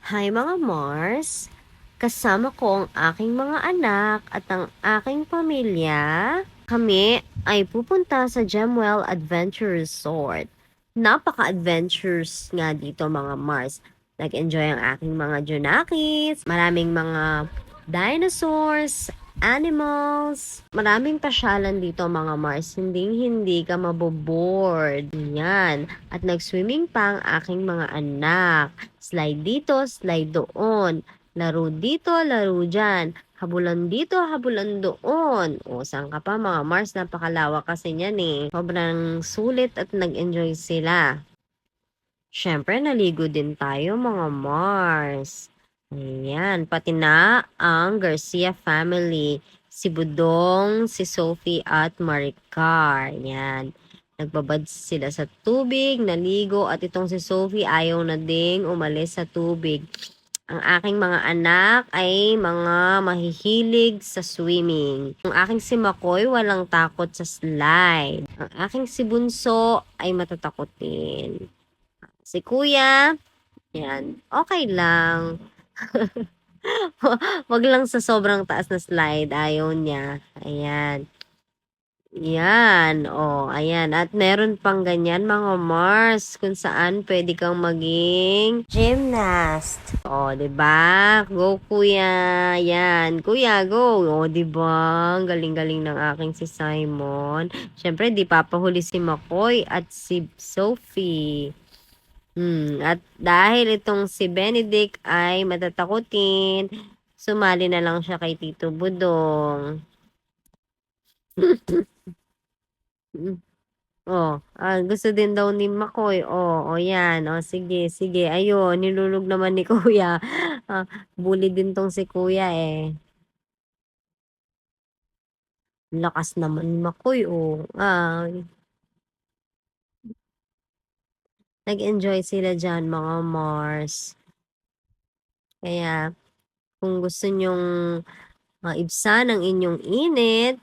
Hi mga Mars! Kasama ko ang aking mga anak at ang aking pamilya. Kami ay pupunta sa Gemwell Adventure Resort. Napaka-adventures nga dito mga Mars. Nag-enjoy ang aking mga Junakis. Maraming mga dinosaurs, animals. Maraming pasyalan dito mga Mars. Hindi ka maboboard. Yan. At nag-swimming pa ang aking mga anak. Slide dito, slide doon. Laro dito, laro dyan. Habulan dito, habulan doon. O, saan ka pa mga Mars? Napakalawak kasi niyan eh. Sobrang sulit at nag-enjoy sila. Siyempre, naligo din tayo mga Mars. Ayan, pati na ang Garcia family. Si Budong, si Sophie at Maricar. Ayan. Nagbabad sila sa tubig, naligo, at itong si Sophie ayaw na ding umalis sa tubig. Ang aking mga anak ay mga mahihilig sa swimming. Ang aking si Makoy walang takot sa slide. Ang aking si Bunso ay matatakotin. Si Kuya, yan, okay lang. Wag lang sa sobrang taas na slide, ayaw niya. Ayan. Yan, oh, ayan. At meron pang ganyan mga Mars kung saan pwede kang maging gymnast. Oh, 'di ba? Go kuya. Yan, kuya, go. Oh, 'di ba? Galing-galing ng aking si Simon. Syempre, di papahuli si Makoy at si Sophie. At dahil itong si Benedict ay matatakotin, sumali na lang siya kay Tito Budong. Oh, gusto din daw ni Makoy. Oh, oh yan. Oh, sige, sige. Ayun, nilulog naman ni Kuya. Ah, bully din tong si Kuya eh. Lakas naman ni Makoy, oh. Nag-enjoy sila dyan, mga Mars. Kaya, kung gusto nyong maibsan ang inyong init,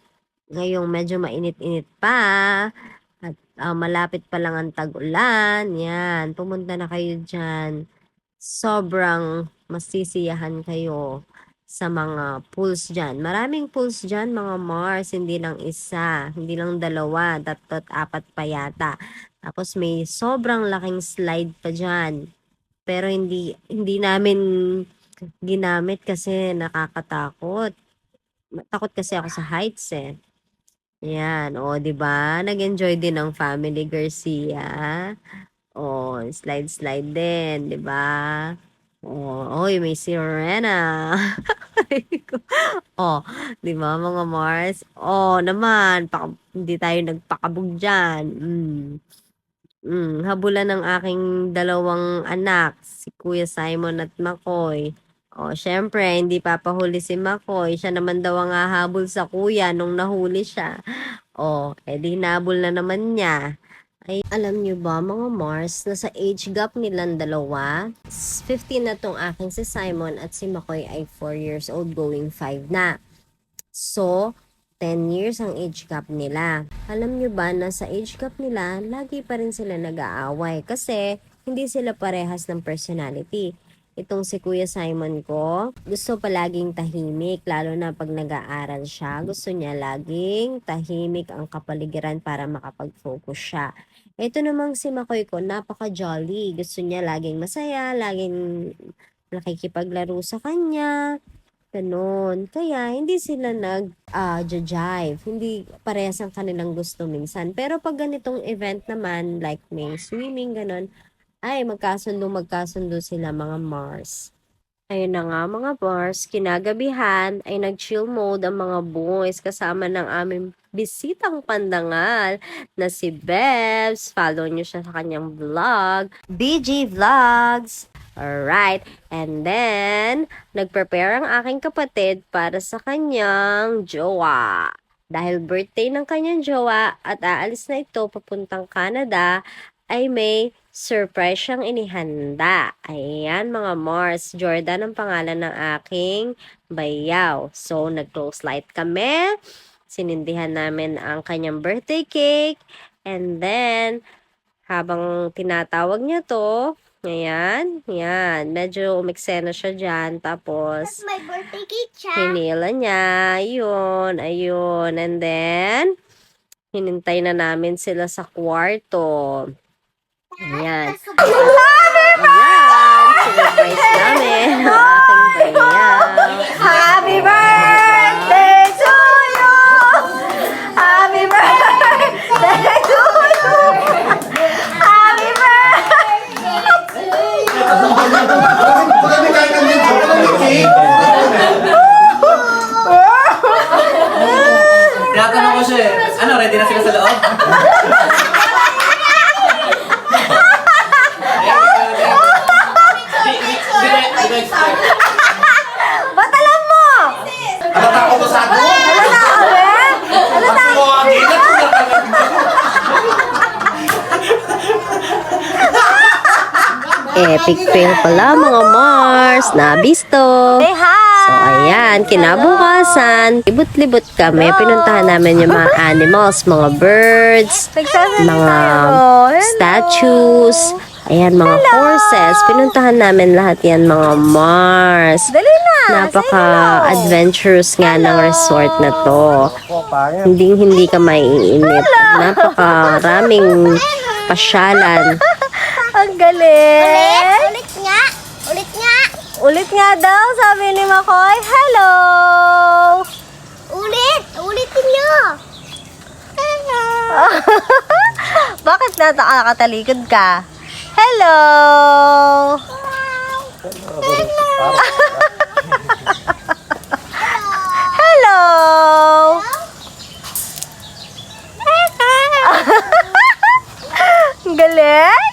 ngayong medyo mainit-init pa, at malapit pa lang ang tag-ulan, yan, pumunta na kayo dyan. Sobrang masisiyahan kayo sa mga pools dyan. Maraming pools dyan, mga Mars, hindi lang isa, hindi lang dalawa, tatlot, apat pa yata. Tapos may sobrang laking slide pa dyan. Pero hindi namin ginamit kasi nakakatakot. Takot kasi ako sa heights eh. Yan, o, 'di ba? Nag-enjoy din ang family Garcia. O, slide-slide din, 'di ba? Oh, oy, may sirena. Oh, 'di ba mga Mars? Oh, naman, hindi tayo nagpakabog diyan. Habulan ng aking dalawang anak, si Kuya Simon at Makoy. Oh, syempre, hindi papahuli si Makoy. Siya naman daw ang hahabol sa kuya nung nahuli siya. Oh, edi nabol na naman niya. Ay, alam niyo ba mga Mars, nasa age gap nilang dalawa? 15 na tong aking si Simon at si Makoy ay 4 years old going 5 na. So, 10 years ang age gap nila. Alam nyo ba na sa age gap nila, lagi pa rin sila nag-aaway kasi hindi sila parehas ng personality. Itong si Kuya Simon ko, gusto palaging tahimik, lalo na pag nag-aaral siya. Gusto niya laging tahimik ang kapaligiran para makapag-focus siya. Ito namang si Makoy ko, napaka-jolly. Gusto niya laging masaya, laging nakikipaglaro sa kanya. Gano'n. Kaya hindi sila jive. Hindi parehas ang kanilang gusto minsan. Pero pag ganitong event naman, like may swimming, gano'n, ay magkasundo sila mga Mars. Ayun na nga mga Mars, kinagabihan ay nag-chill mode ang mga boys kasama ng aming bisitang pandangal na si Bebs. Follow nyo siya sa kanyang vlog, BG Vlogs. Alright, and then, nag-prepare ang aking kapatid para sa kanyang jowa. Dahil birthday ng kanyang jowa at aalis na ito papuntang Canada, ay may surprise siyang inihanda. Ayan mga Mars, Jordan ang pangalan ng aking bayaw. So, nag-close light kami. Sinindihan namin ang kanyang birthday cake. And then, habang tinatawag niya to, Ayan, yan. Medyo umeksena siya dyan. Tapos, My birthday cake siya. hinila niya. Ayun. And then, hinintay na namin sila sa kwarto. Ayan. Ayan, sinurprise namin ang aking bayaw. Happy birthday to you! Happy birthday to you! Happy birthday to you! Baka may kain ng cake. Tinatanong ko siya eh. Ano, ready na sila sa loob? Ba't alam mo? Natakot ko sa ako. Ano na kami? Ako ang ginat ko na kami. Epic fail pala mga Mars. Nabisto. Say hi! So, ayan, kinabukasan, libot-libot kami. Pinuntahan namin yung mga animals, mga birds, Nagsasalita mga ako. Hello. statues, ayan, mga horses. Pinuntahan namin lahat yan, mga Mars. Dali na! Napaka-adventurous nga ng resort na to. Hindi ka maiinip. Napaka-raming pasyalan. Ang galing! Ulit nga. Ulit nga. Ulit nga daw, sabi ni Makoy. Hello! Ulit. Ulitin nyo. Bakit nakatalikod ka? Hello! Hello! Ang galing!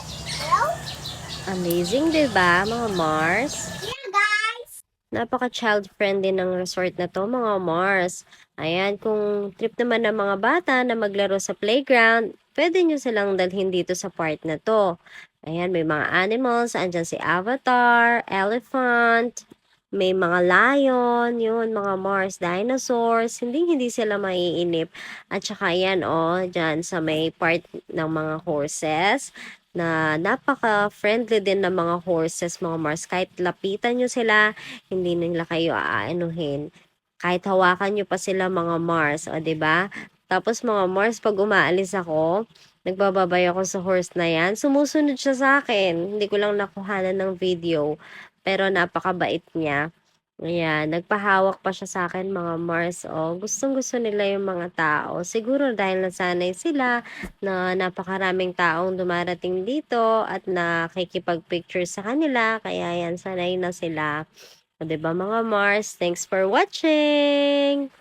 Amazing, diba, mga Mars? Yeah, guys. Napaka-child-friendly ng resort na to, mga Mars. Ayan, kung trip naman ng mga bata na maglaro sa playground, pwede nyo silang dalhin dito sa part na to. Ayan, may mga animals. Andyan si Avatar, elephant, may mga lion, yun, mga Mars, dinosaurs. Hindi sila maiinip. At saka yan, dyan sa may part ng mga horses na napaka-friendly din ng mga horses, mga Mars. Kahit lapitan nyo sila, hindi nila kayo aanuhin. Kahit hawakan nyo pa sila, mga Mars. O, diba? Tapos, mga Mars, pag umaalis ako, nagbababay ako sa horse na yan, sumusunod siya sa akin. Hindi ko lang nakuhanan ng video. Pero, napakabait niya. Ayan, nagpahawak pa siya sa akin, mga Mars. O, gustong-gusto nila yung mga tao. Siguro dahil nasanay sila na napakaraming taong dumarating dito at nakikipag-picture sa kanila. Kaya yan, sanay na sila. O, diba, mga Mars? Thanks for watching!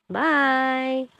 Bye!